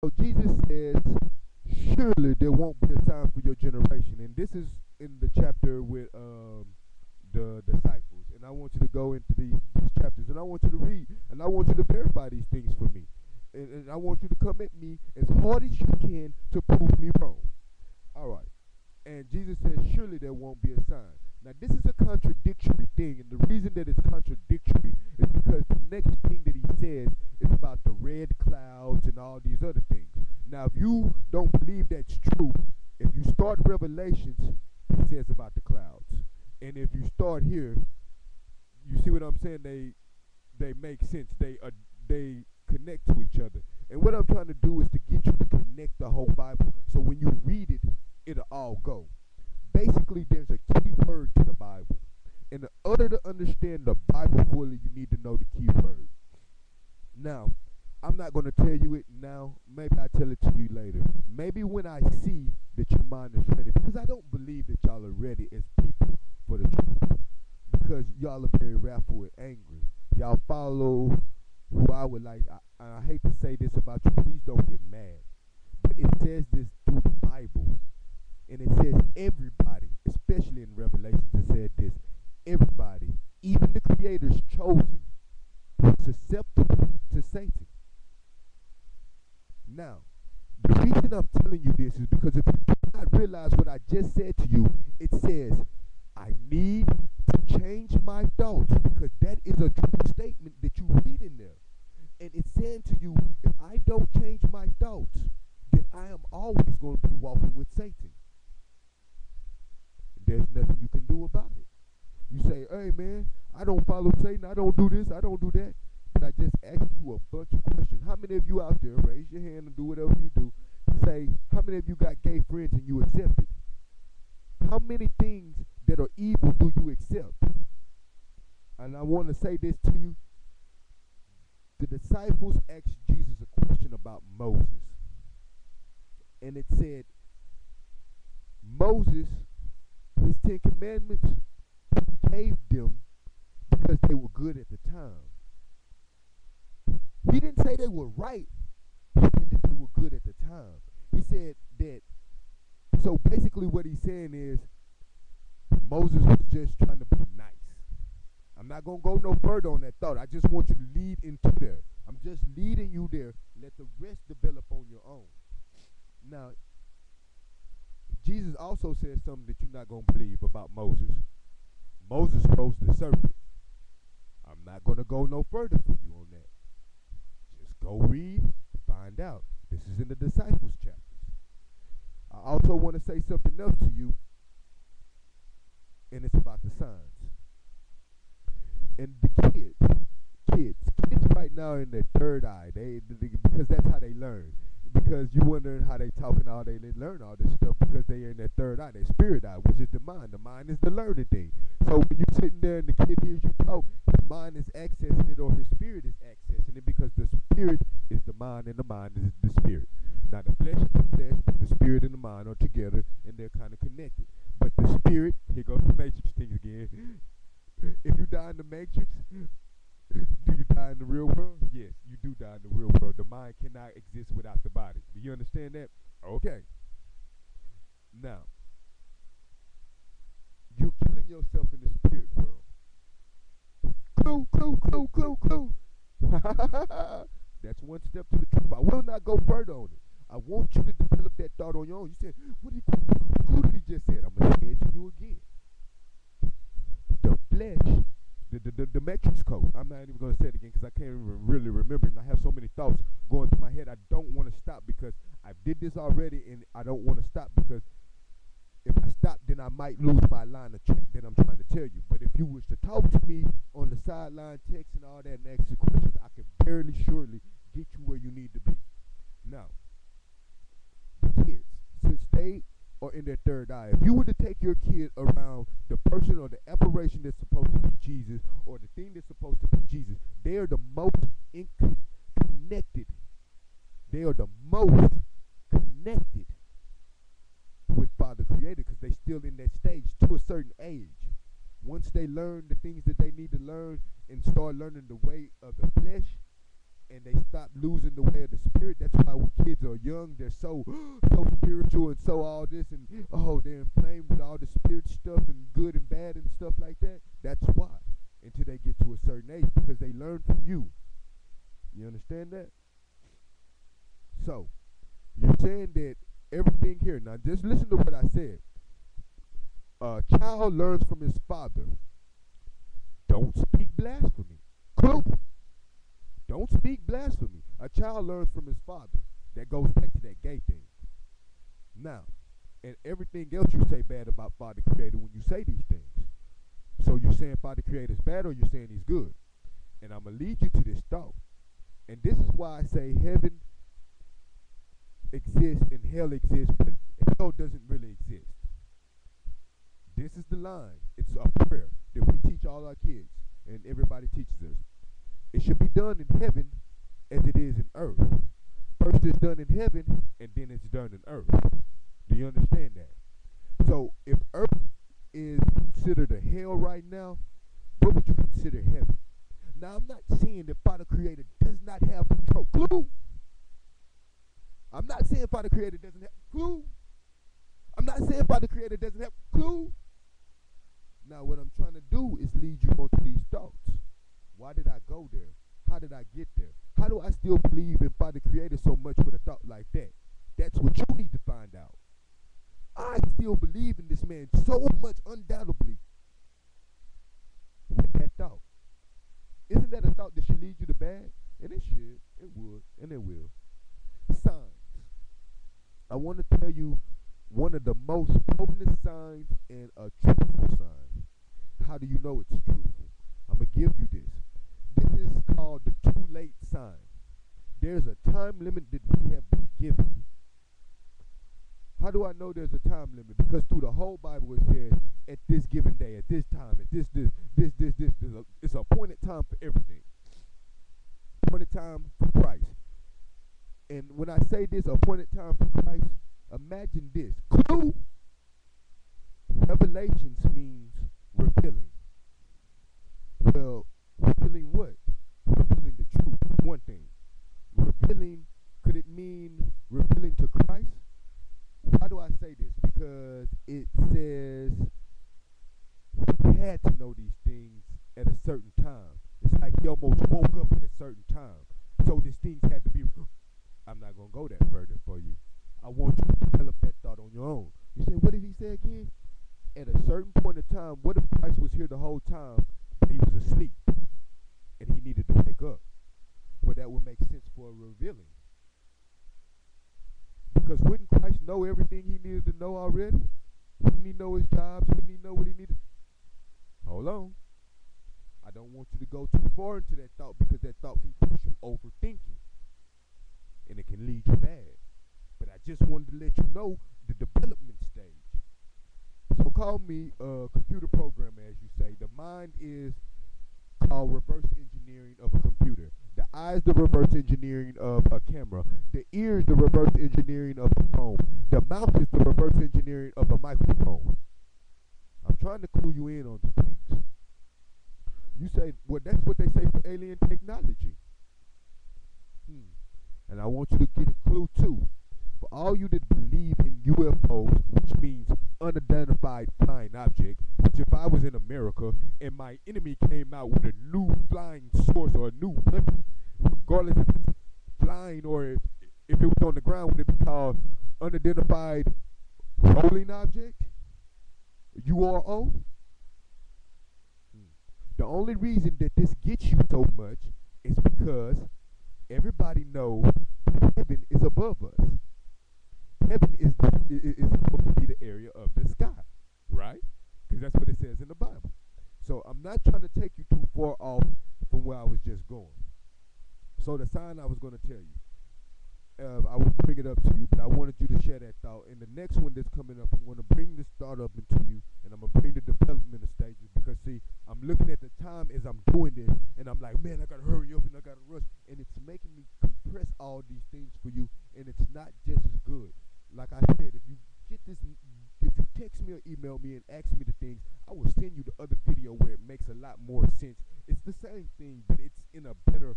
So Jesus says, surely there won't be a time for your generation. And this is in the chapter with the disciples. And I want you to go into these chapters, and I want you to read, and I want you to verify these things for me. And I want you to come at me as hard as you can to prove me wrong. All right. And Jesus says, surely there won't be a sign. Now, this is a contradictory thing, and the reason that it's contradictory is because the next thing that he says is about the red clouds and all these other things. Now, if you don't believe that's true, if you start Revelations, it says about the clouds. And if you start here, you see what I'm saying? They make sense. They connect to each other. And what I'm trying to do is to get you to connect the whole Bible, so when you read it, it'll all go. Basically, there's a key word to the Bible. In order to understand the Bible fully, you need to know the key word. Now, I'm not going to tell you it now. Maybe I'll tell it to you later. Maybe when I see that your mind is ready. Because I don't believe that y'all are ready as people for the truth. Because y'all are very wrathful and angry. Y'all follow who I would like. I hate to say this about you. Please don't get mad. But it says this through the Bible. And it says everybody, especially in Revelations, it said this. Everybody, even the Creator's chosen, was susceptible to Satan. Now, the reason I'm telling you this is because if you do not realize what I just said to you, it says, I need to change my thoughts, because that is a true statement that you read in there. And it's saying to you, if I don't change my thoughts, then I am always going to be walking with Satan. There's nothing you can do about it. You say, hey man, I don't follow Satan, I don't do this, I don't do that. But I just asked you a bunch of questions. How many of you out there, raise your hand and do whatever you do, say, how many of you got gay friends and you accept it? How many things that are evil do you accept? And I want to say this to you. The disciples asked Jesus a question about Moses. And it said, Moses, his 10 Commandments, gave them because they were good at the time. He didn't say they were right. He said that they were good at the time. He said that, so basically what he's saying is, Moses was just trying to be nice. I'm not going to go no further on that thought. I just want you to lead into there. I'm just leading you there. Let the rest develop on your own. Now, Jesus also said something that you're not going to believe about Moses. Moses rose the serpent. I'm not going to go no further for you on that. Just go read, find out. This is in the disciples chapters. I also want to say something else to you, and it's about the signs. And the kids right now in their third eye, because that's how they learn. Because you wondering how they talk and all, they learn all this stuff because they are in their third eye, their spirit eye, which is the mind. The mind is the learning thing. So when you're sitting there and the kid hears you talk, his mind is accessing it, or his spirit is accessing it, because the spirit is the mind and the mind is the spirit. Now the flesh is the flesh, but the spirit and the mind are together and they're kind of connected. But the spirit, here goes the matrix thing again. If you die in the matrix, do you die in the real world? Yes, you do die in the real world. The mind cannot exist without the body. Do you understand that? Okay. Now, you're killing yourself in the spirit world. Clue. That's one step to the truth. I will not go further on it. I want you to develop that thought on your own. You said, what did he just said? I'm going to say it to you again. The flesh, the matrix code. I'm not even going to say it again because I can't even really remember it. And I have so many thoughts going through my head. I don't want to stop because I did this already, and I don't want to stop because if I stop, then I might lose my line of track that I'm trying to tell you. But if you was to talk to me on the sideline, text and all that, and ask you questions, I can fairly surely get you where you need to be. Now, the kids, since they are in their third eye, if you were to take your kid around the person or the apparition that's supposed to be Jesus, or the thing that's supposed to be Jesus, they are the most connected. They are the most connected with Father Creator because they're still in that stage to a certain age. Once they learn the things that they need to learn and start learning the way of the flesh, and they stop losing the way of the spirit, that's why when kids are young, they're so so spiritual and so all this, and they're inflamed with all the spirit stuff and good and bad and stuff like that. That's why. Until they get to a certain age, because they learn from you. You understand that? So, you're saying that everything here, now just listen to what I said. A child learns from his father. Don't speak blasphemy. Clue. Don't speak blasphemy. A child learns from his father. That goes back to that gay thing. Now, and everything else you say bad about Father Creator when you say these things. So you're saying Father Creator is bad, or you're saying he's good? And I'm going to lead you to this thought. And this is why I say heaven exists and hell exists, but hell doesn't really exist. This is the line. It's a prayer that we teach all our kids, and everybody teaches us. It should be done in heaven as it is in earth. First it's done in heaven, and then it's done in earth. Do you understand that? So if earth is considered a hell right now, what would you consider heaven? Now, I'm not saying that Father Creator does not have control. Clue. I'm not saying Father Creator doesn't have clue. I'm not saying Father Creator doesn't have clue. Now, what I'm trying to do is lead you onto these thoughts. Why did I go there? How did I get there? How do I still believe in Father Creator so much with a thought like that? That's what you need to find out. I still believe in this man so much, undoubtedly, with that thought. Isn't that a thought that should lead you to bad? And it should, it would, and it will. Signs. I want to tell you one of the most potent signs and a truthful sign. How do you know it's truthful? I'm going to give you this. This is called the too late sign. There's a time limit that we have been given. How do I know there's a time limit? Because through the whole Bible it says, at this given day, at this time, at this, it's an appointed time for everything. Appointed time for Christ. And when I say this, appointed time for Christ, imagine this. Clue. Revelations means revealing. Well, revealing what? Revealing the truth. One thing. Revealing, could it mean revealing to Christ? Why do I say this? Because it says we had to know these things at a certain time. It's like he almost woke up at a certain time. So these things had to be. I'm not going to go that further for you. I want you to develop that thought on your own. You say, what did he say again? At a certain point in time, what if Christ was here the whole time, but he was asleep and he needed to wake up? Well, that would make sense for a revealing. Because wouldn't Christ know everything he needed to know already? Wouldn't he know his jobs? Wouldn't he know what he needed? Hold on. I don't want you to go too far into that thought, because that thought can push you overthinking. And it can lead you bad. But I just wanted to let you know the development stage. So call me a computer programmer, as you say. The mind is called reverse engineering of a computer. The eyes, the reverse engineering of a camera. The ears, the reverse engineering of a phone. The mouth is the reverse engineering of a microphone. I'm trying to clue you in on some things. You say, well, that's what they say for alien technology. And I want you to get a clue too. For all you that believe in UFOs, which means unidentified flying object, which if I was in America and my enemy came out with a new flying source or a new weapon, regardless if it's flying or if it was on the ground, would it be called unidentified rolling object? URO? The only reason that this gets you so much is because everybody knows heaven is above us. Heaven is supposed to be the area of the sky, right? Because that's what it says in the Bible. So I'm not trying to take you too far off from where I was just going. So the sign I was going to tell you, I will bring it up to you, but I wanted you to share that thought. And the next one that's coming up, I'm going to bring this thought up into you, and I'm going to bring the development of stages, because, see, I'm looking at the time as I'm doing this, and I'm like, man, I got to hurry up and I got to rush. And it's making me compress all these things for you, and it's not just as good. Like I said, if you get this, if you text me or email me and ask me the things, I will send you the other video where it makes a lot more sense. It's the same thing, but it's in a better